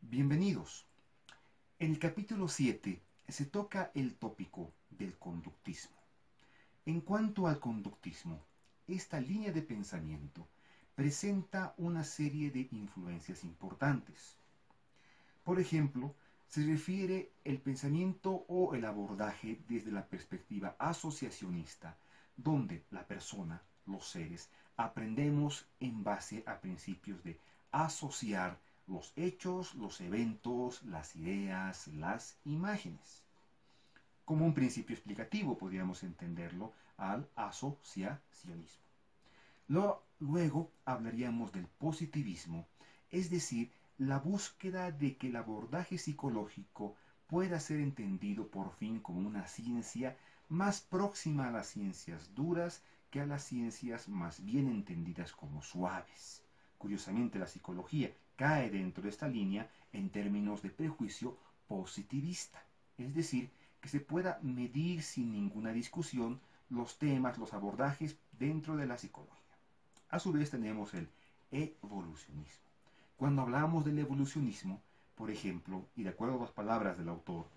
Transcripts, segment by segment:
Bienvenidos. En el capítulo 7 se toca el tópico del conductismo. En cuanto al conductismo, esta línea de pensamiento presenta una serie de influencias importantes. Por ejemplo, se refiere el pensamiento o el abordaje desde la perspectiva asociacionista, donde la persona, los seres, aprendemos en base a principios de asociar los hechos, los eventos, las ideas, las imágenes. Como un principio explicativo podríamos entenderlo al asociacionismo. Luego hablaríamos del positivismo, es decir, la búsqueda de que el abordaje psicológico pueda ser entendido por fin como una ciencia más próxima a las ciencias duras que a las ciencias más bien entendidas como suaves. Curiosamente, la psicología cae dentro de esta línea en términos de prejuicio positivista, es decir, que se pueda medir sin ninguna discusión los temas, los abordajes dentro de la psicología. A su vez tenemos el evolucionismo. Cuando hablamos del evolucionismo, por ejemplo, y de acuerdo a las palabras del autor,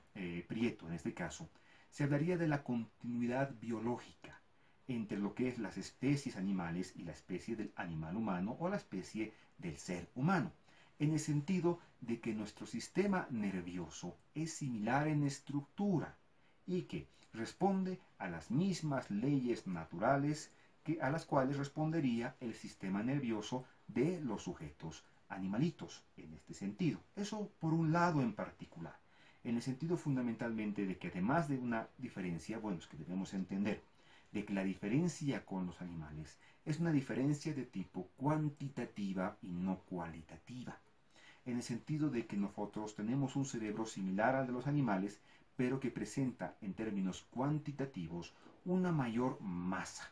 Prieto en este caso, se hablaría de la continuidad biológica entre lo que es las especies animales y la especie del animal humano o la especie del ser humano, en el sentido de que nuestro sistema nervioso es similar en estructura y que responde a las mismas leyes naturales a las cuales respondería el sistema nervioso de los sujetos animalitos en este sentido. Eso por un lado en particular, en el sentido fundamentalmente de que además de una diferencia, bueno, es que debemos entender de que la diferencia con los animales es una diferencia de tipo cuantitativa y no cualitativa, en el sentido de que nosotros tenemos un cerebro similar al de los animales, pero que presenta en términos cuantitativos una mayor masa.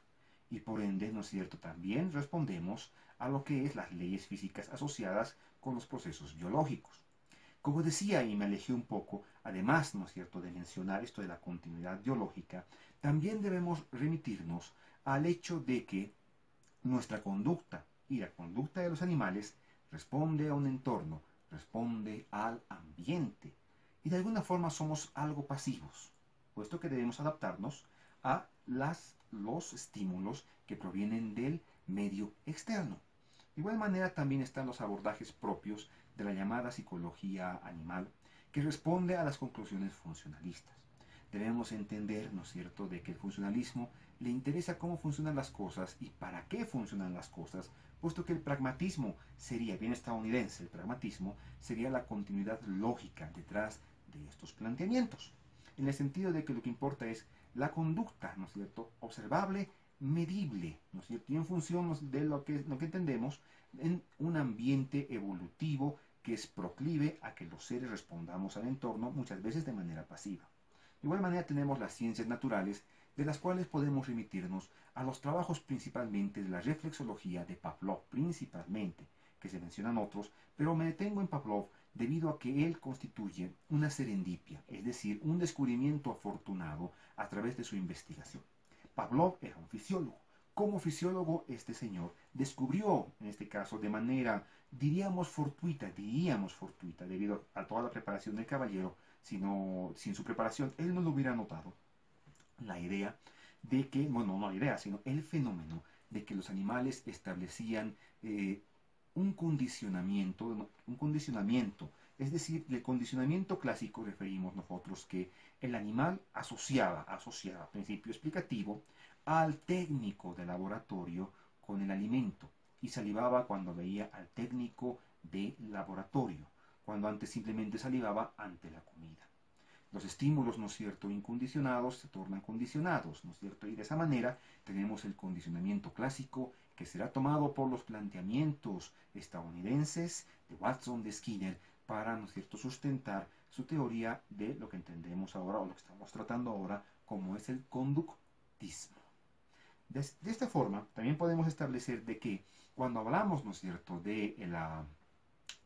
Y por ende, ¿no es cierto?, también respondemos a lo que es las leyes físicas asociadas con los procesos biológicos. Como decía, y me alejé un poco, además, ¿no es cierto?, de mencionar esto de la continuidad biológica, también debemos remitirnos al hecho de que nuestra conducta y la conducta de los animales responde a un entorno, responde al ambiente. Y de alguna forma somos algo pasivos, puesto que debemos adaptarnos a los estímulos que provienen del medio externo. De igual manera también están los abordajes propios de la llamada psicología animal, que responde a las conclusiones funcionalistas. Debemos entender, ¿no es cierto?, de que el funcionalismo le interesa cómo funcionan las cosas y para qué funcionan las cosas, puesto que el pragmatismo sería, bien estadounidense, el pragmatismo sería la continuidad lógica detrás de estos planteamientos, en el sentido de que lo que importa es la conducta, ¿no es cierto?, observable, medible, ¿no es cierto?, y en función de lo que entendemos en un ambiente evolutivo que es proclive a que los seres respondamos al entorno muchas veces de manera pasiva. De igual manera tenemos las ciencias naturales, de las cuales podemos remitirnos a los trabajos principalmente de la reflexología de Pavlov, principalmente, que se mencionan otros, pero me detengo en Pavlov debido a que él constituye una serendipia, es decir, un descubrimiento afortunado a través de su investigación. Pavlov era un fisiólogo. Como fisiólogo, este señor descubrió, en este caso de manera, diríamos fortuita, debido a toda la preparación del caballero, sin su preparación, él no lo hubiera notado, la idea de que, bueno, no la idea, sino el fenómeno de que los animales establecían un condicionamiento, es decir, el condicionamiento clásico referimos nosotros que el animal asociaba, principio explicativo, al técnico de laboratorio con el alimento y salivaba cuando veía al técnico de laboratorio, cuando antes simplemente salivaba ante la comida. Los estímulos, ¿no es cierto?, incondicionados se tornan condicionados, ¿no es cierto? Y de esa manera tenemos el condicionamiento clásico que será tomado por los planteamientos estadounidenses de Watson, de Skinner, para, ¿no es cierto?, sustentar su teoría de lo que entendemos ahora, o lo que estamos tratando ahora, como es el conductismo. De esta forma, también podemos establecer de que cuando hablamos, ¿no es cierto?, de la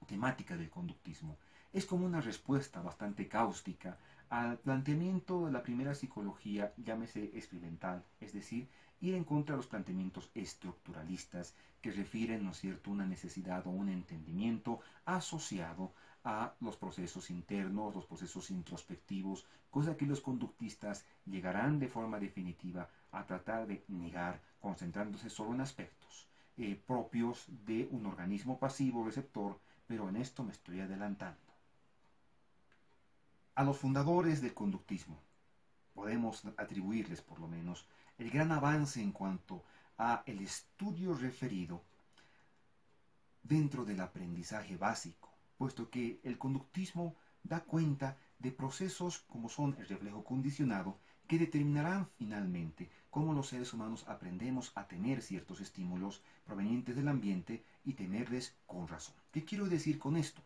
temática del conductismo, es como una respuesta bastante cáustica al planteamiento de la primera psicología, llámese experimental, es decir, ir en contra de los planteamientos estructuralistas que refieren, ¿no es cierto?, una necesidad o un entendimiento asociado a los procesos internos, los procesos introspectivos, cosa que los conductistas llegarán de forma definitiva a tratar de negar, concentrándose solo en aspectos propios de un organismo pasivo receptor, pero en esto me estoy adelantando. A los fundadores del conductismo podemos atribuirles por lo menos el gran avance en cuanto a el estudio referido dentro del aprendizaje básico, puesto que el conductismo da cuenta de procesos como son el reflejo condicionado que determinarán finalmente cómo los seres humanos aprendemos a temer ciertos estímulos provenientes del ambiente y temerles con razón. ¿Qué quiero decir con esto?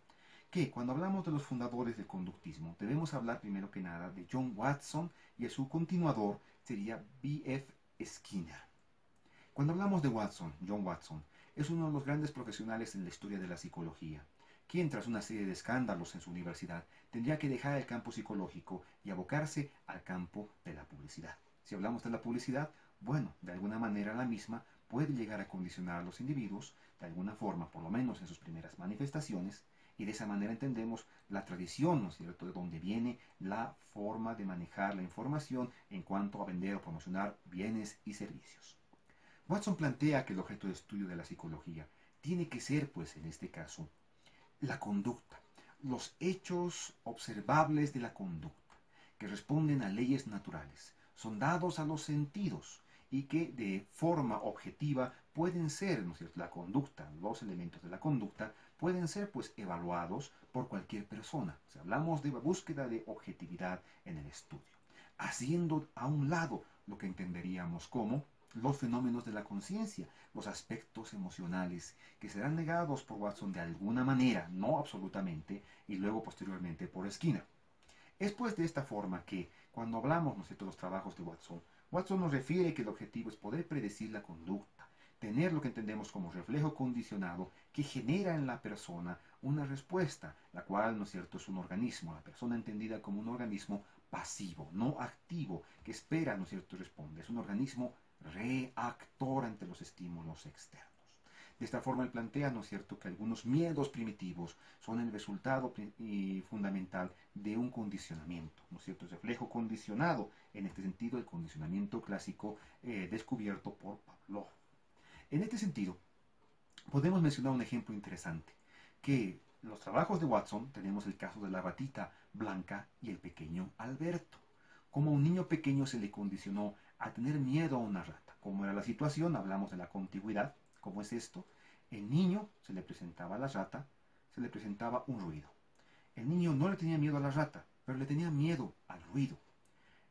Que cuando hablamos de los fundadores del conductismo debemos hablar primero que nada de John Watson y su continuador sería B.F. Skinner. Cuando hablamos de Watson, John Watson, es uno de los grandes profesionales en la historia de la psicología, quien tras una serie de escándalos en su universidad tendría que dejar el campo psicológico y abocarse al campo de la publicidad. Si hablamos de la publicidad, bueno, de alguna manera la misma puede llegar a condicionar a los individuos, de alguna forma, por lo menos en sus primeras manifestaciones, y de esa manera entendemos la tradición, ¿no es cierto?, de donde viene la forma de manejar la información en cuanto a vender o promocionar bienes y servicios. Watson plantea que el objeto de estudio de la psicología tiene que ser, pues en este caso, la conducta, los hechos observables de la conducta, que responden a leyes naturales, son dados a los sentidos y que de forma objetiva pueden ser, ¿no es cierto?, la conducta, los elementos de la conducta pueden ser pues evaluados por cualquier persona. O sea, hablamos de búsqueda de objetividad en el estudio, haciendo a un lado lo que entenderíamos como los fenómenos de la conciencia, los aspectos emocionales, que serán negados por Watson de alguna manera, no absolutamente, y luego posteriormente por Skinner. Es pues de esta forma que, cuando hablamos, ¿no es cierto?, de los trabajos de Watson, Watson nos refiere que el objetivo es poder predecir la conducta, tener lo que entendemos como reflejo condicionado que genera en la persona una respuesta, la cual, ¿no es cierto?, es un organismo, la persona entendida como un organismo pasivo, no activo, que espera, ¿no es cierto?, y responde. Es un organismo reactor ante los estímulos externos. De esta forma él plantea, ¿no es cierto?, que algunos miedos primitivos son el resultado fundamental de un condicionamiento, ¿no es cierto?, el reflejo condicionado, en este sentido el condicionamiento clásico descubierto por Pavlov. En este sentido, podemos mencionar un ejemplo interesante, que en los trabajos de Watson tenemos el caso de la ratita Blanca y el pequeño Alberto. Como a un niño pequeño se le condicionó a tener miedo a una rata. Como era la situación, hablamos de la contigüidad. ¿Cómo es esto? El niño se le presentaba a la rata, se le presentaba un ruido. El niño no le tenía miedo a la rata, pero le tenía miedo al ruido.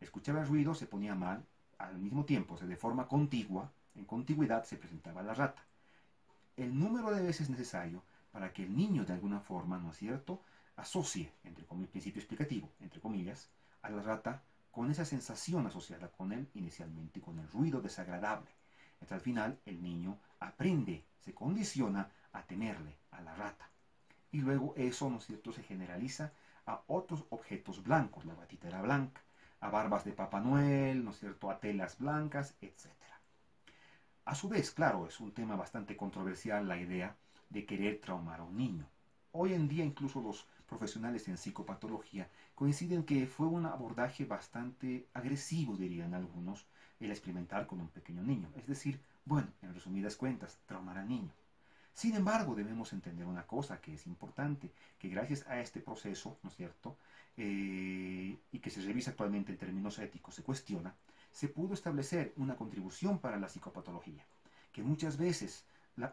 Escuchaba el ruido, se ponía mal, al mismo tiempo, de forma contigua, en contigüidad se presentaba la rata. El número de veces necesario para que el niño de alguna forma, ¿no es cierto?, asocie, entre comillas, principio explicativo, entre comillas, a la rata con esa sensación asociada con él inicialmente, con el ruido desagradable. Hasta al final el niño aprende, se condiciona a temerle a la rata. Y luego eso, ¿no es cierto?, se generaliza a otros objetos blancos. La ratita era blanca, a barbas de Papá Noel, ¿no es cierto?, a telas blancas, etc. A su vez, claro, es un tema bastante controversial la idea de querer traumar a un niño. Hoy en día incluso los profesionales en psicopatología coinciden que fue un abordaje bastante agresivo, dirían algunos, el experimentar con un pequeño niño. Es decir, bueno, en resumidas cuentas, traumar al niño. Sin embargo, debemos entender una cosa que es importante, que gracias a este proceso, ¿no es cierto?, y que se revisa actualmente en términos éticos, se cuestiona, se pudo establecer una contribución para la psicopatología, que muchas veces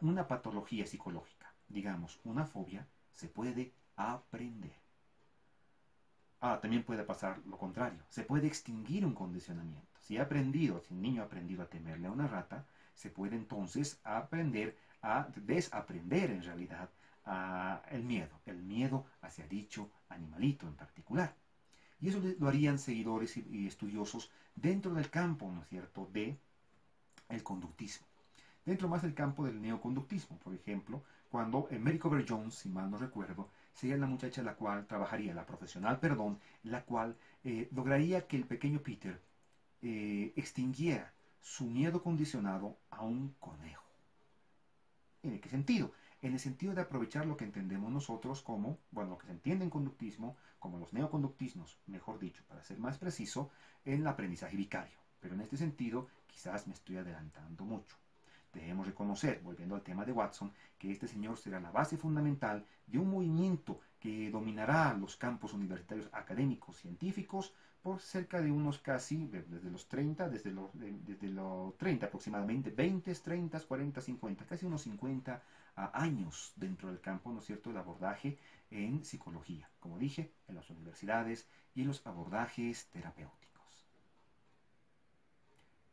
una patología psicológica, digamos una fobia, se puede aprender. También puede pasar lo contrario, se puede extinguir un condicionamiento. Si el niño ha aprendido a temerle a una rata, se puede entonces aprender a desaprender en realidad el miedo hacia dicho animalito en particular. Y eso lo harían seguidores y estudiosos dentro del campo, ¿no es cierto?, de el conductismo. Dentro más del campo del neoconductismo, por ejemplo, cuando Mary Cover Jones, si mal no recuerdo, sería la muchacha la cual trabajaría, la profesional, perdón, la cual lograría que el pequeño Peter extinguiera su miedo condicionado a un conejo. ¿En qué sentido? en el sentido de aprovechar lo que entendemos nosotros como, bueno, lo que se entiende en conductismo, como los neoconductismos, mejor dicho, para ser más preciso, en el aprendizaje vicario. Pero en este sentido, quizás me estoy adelantando mucho. Debemos reconocer, volviendo al tema de Watson, que este señor será la base fundamental de un movimiento que dominará los campos universitarios académicos científicos por cerca de unos casi, desde los 30, desde los 30 aproximadamente, 20, 30, 40, 50, casi unos 50 años dentro del campo, ¿no es cierto?, del abordaje en psicología, como dije, en las universidades y en los abordajes terapéuticos.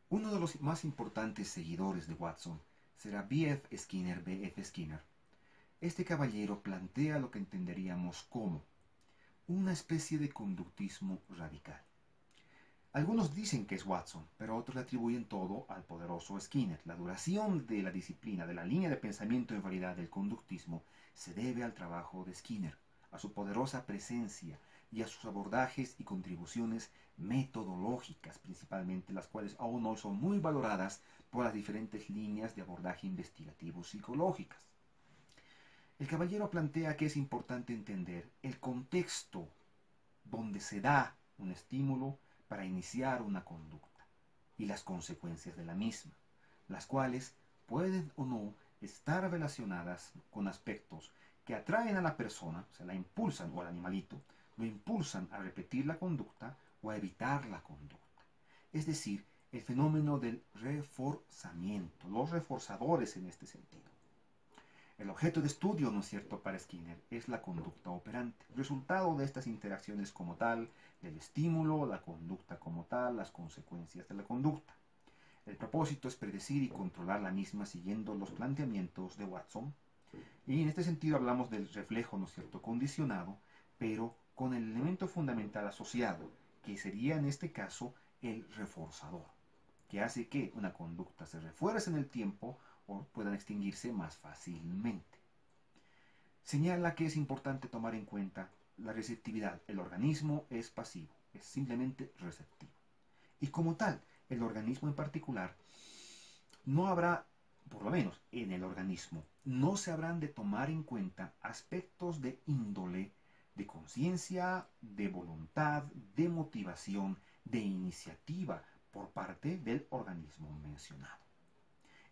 Uno de los más importantes seguidores de Watson será B.F. Skinner. B.F. Skinner. Este caballero plantea lo que entenderíamos como una especie de conductismo radical. Algunos dicen que es Watson, pero otros le atribuyen todo al poderoso Skinner. La duración de la disciplina, de la línea de pensamiento en variedad del conductismo, se debe al trabajo de Skinner, a su poderosa presencia y a sus abordajes y contribuciones metodológicas, principalmente, las cuales aún hoy son muy valoradas por las diferentes líneas de abordaje investigativo psicológicas. El caballero plantea que es importante entender el contexto donde se da un estímulo para iniciar una conducta y las consecuencias de la misma, las cuales pueden o no estar relacionadas con aspectos que atraen a la persona, o sea, la impulsan, o al animalito, lo impulsan a repetir la conducta o a evitar la conducta. Es decir, el fenómeno del reforzamiento, los reforzadores en este sentido. El objeto de estudio, ¿no es cierto?, para Skinner es la conducta operante, resultado de estas interacciones como tal, del estímulo, la conducta como tal, las consecuencias de la conducta. El propósito es predecir y controlar la misma siguiendo los planteamientos de Watson, y en este sentido hablamos del reflejo, ¿no es cierto?, condicionado, pero con el elemento fundamental asociado, que sería en este caso el reforzador, que hace que una conducta se refuerce en el tiempo o puedan extinguirse más fácilmente. Señala que es importante tomar en cuenta la receptividad. El organismo es pasivo, es simplemente receptivo. Y como tal, el organismo en particular, no habrá, por lo menos en el organismo, no se habrán de tomar en cuenta aspectos de índole, de conciencia, de voluntad, de motivación, de iniciativa por parte del organismo mencionado.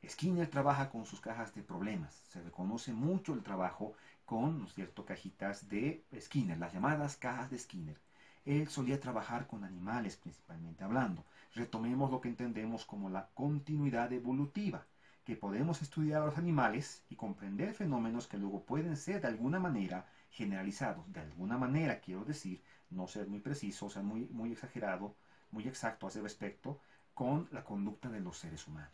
Skinner trabaja con sus cajas de problemas. Se reconoce mucho el trabajo con, ¿no es cierto?, cajitas de Skinner, las llamadas cajas de Skinner. Él solía trabajar con animales, principalmente hablando. Retomemos lo que entendemos como la continuidad evolutiva, que podemos estudiar a los animales y comprender fenómenos que luego pueden ser de alguna manera generalizados. De alguna manera, quiero decir, no ser muy preciso, o sea, muy exagerado, muy exacto a ese respecto, con la conducta de los seres humanos.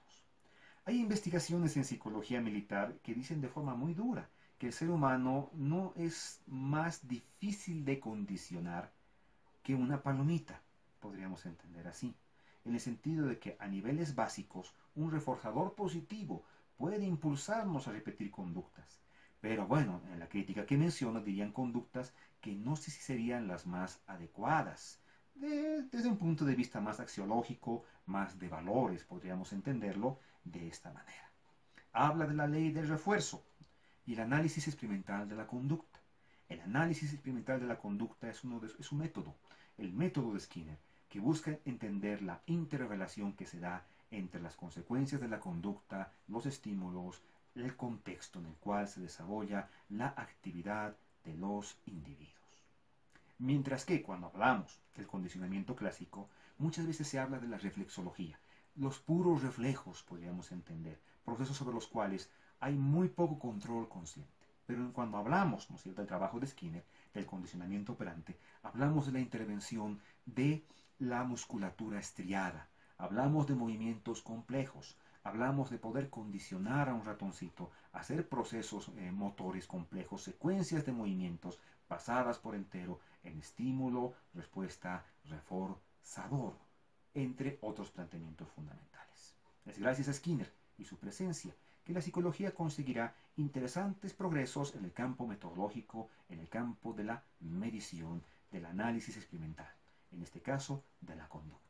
Hay investigaciones en psicología militar que dicen de forma muy dura que el ser humano no es más difícil de condicionar que una palomita, podríamos entender así, en el sentido de que a niveles básicos un reforzador positivo puede impulsarnos a repetir conductas. Pero bueno, en la crítica que menciono dirían conductas que no sé si serían las más adecuadas. Desde un punto de vista más axiológico, más de valores, podríamos entenderlo de esta manera. Habla de la ley del refuerzo y el análisis experimental de la conducta. El análisis experimental de la conducta es un método, el método de Skinner, que busca entender la interrelación que se da entre las consecuencias de la conducta, los estímulos, el contexto en el cual se desarrolla la actividad de los individuos. Mientras que cuando hablamos del condicionamiento clásico, muchas veces se habla de la reflexología, los puros reflejos, podríamos entender, procesos sobre los cuales hay muy poco control consciente. Pero cuando hablamos, ¿no es cierto?, del trabajo de Skinner, del condicionamiento operante, hablamos de la intervención de la musculatura estriada, hablamos de movimientos complejos, hablamos de poder condicionar a un ratoncito a hacer procesos motores complejos, secuencias de movimientos basadas por entero en estímulo, respuesta, reforzador, entre otros planteamientos fundamentales. Es gracias a Skinner y su presencia que la psicología conseguirá interesantes progresos en el campo metodológico, en el campo de la medición, del análisis experimental, en este caso de la conducta.